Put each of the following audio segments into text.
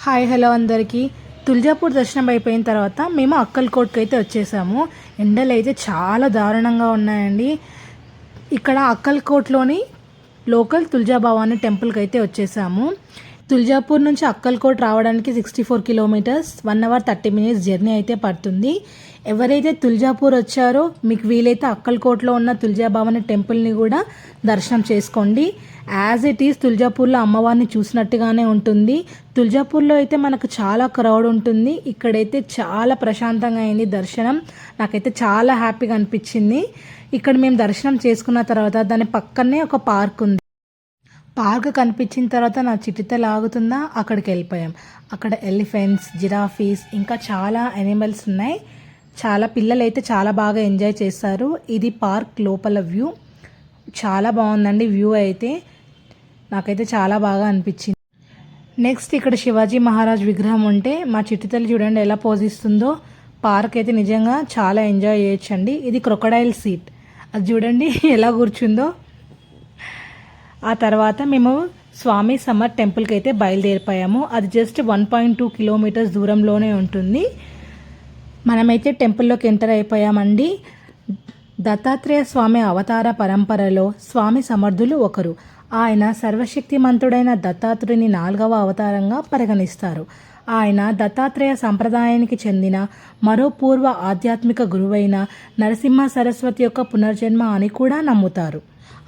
Hi hello అందరికీ. తుల్జాపూర్ దర్శనం అయిపోయిన తర్వాత మేము అక్కల్కోట్కి అయితే వచ్చేసాము. ఎండలు అయితే చాలా దారుణంగా ఉన్నాయండి. ఇక్కడ అక్కల్కోట్లోని లోకల్ తుల్జా భవానీ టెంపుల్కి అయితే వచ్చేసాము. తుల్జాపూర్ నుంచి అక్కల్కోట్ రావడానికి 64 కిలోమీటర్స్, 1 అవర్ 30 మినిట్స్ జర్నీ అయితే పడుతుంది. ఎవరైతే తుల్జాపూర్ వచ్చారో మీకు వీలైతే అక్కల్కోట్లో ఉన్న తుల్జా భవానీ టెంపుల్ని కూడా దర్శనం చేసుకోండి. యాజ్ ఇట్ ఈస్ తుల్జాపూర్లో అమ్మవారిని చూసినట్టుగానే ఉంటుంది. తుల్జాపూర్లో అయితే మనకు చాలా క్రౌడ్ ఉంటుంది. ఇక్కడైతే చాలా ప్రశాంతంగా అయింది దర్శనం. నాకైతే చాలా హ్యాపీగా అనిపించింది. ఇక్కడ మేము దర్శనం చేసుకున్న తర్వాత దాని పక్కనే ఒక పార్క్ ఉంది. పార్క్ కనిపించిన తర్వాత నా చిటిత లాగుతుందా అక్కడికి వెళ్ళిపోయాం. అక్కడ ఎలిఫెంట్స్, జిరాఫీస్ ఇంకా చాలా యానిమల్స్ ఉన్నాయి. చాలా పిల్లలు అయితే చాలా బాగా ఎంజాయ్ చేస్తారు. ఇది పార్క్ లోపల వ్యూ. చాలా బాగుందండి వ్యూ అయితే. నాకైతే చాలా బాగా అనిపించింది. నెక్స్ట్ ఇక్కడ శివాజీ మహారాజ్ విగ్రహం ఉంటే మా చిట్టితల్లి చూడండి ఎలా పోజిస్తుందో. పార్క్ అయితే నిజంగా చాలా ఎంజాయ్ చేయొచ్చండి. ఇది క్రొకడైల్ సీట్, అది చూడండి ఎలా కూర్చుందో. ఆ తర్వాత మేము స్వామి సమర్ టెంపుల్కి అయితే బయలుదేరిపోయాము. అది జస్ట్ 1.2 కిలోమీటర్స్ దూరంలోనే ఉంటుంది. మనమైతే టెంపుల్లోకి ఎంటర్ అయిపోయామండి. దత్తాత్రేయ స్వామి అవతార పరంపరలో స్వామి సమర్థులు ఒకరు. ఆయన సర్వశక్తిమంతుడైన దత్తాత్రేయుని 4వ అవతారంగా పరిగణిస్తారు. ఆయన దత్తాత్రేయ సంప్రదాయానికి చెందిన మరో పూర్వ ఆధ్యాత్మిక గురువైన నరసింహ సరస్వతి యొక్క పునర్జన్మ అని కూడా నమ్ముతారు.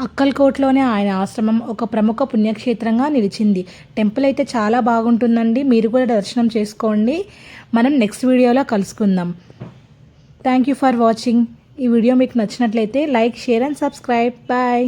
అక్కల్కోట్లోనే ఆయన ఆశ్రమం ఒక ప్రముఖ పుణ్యక్షేత్రంగా నిలిచింది. టెంపుల్ అయితే చాలా బాగుంటుందండి. మీరు కూడా దర్శనం చేసుకోండి. మనం నెక్స్ట్ వీడియోలో కలుసుకుందాం. Thank you for watching. ఈ వీడియో మీకు నచ్చినట్లయితే like, share and subscribe. Bye.